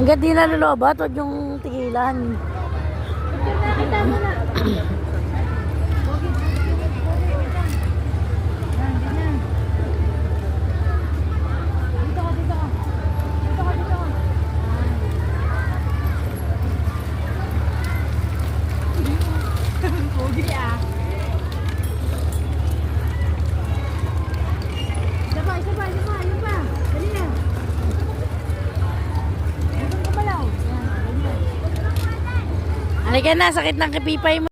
Hanggat di nalulobat, huwag yung tigilan. Kita mo na. Halika na, sakit ng kipipay mo.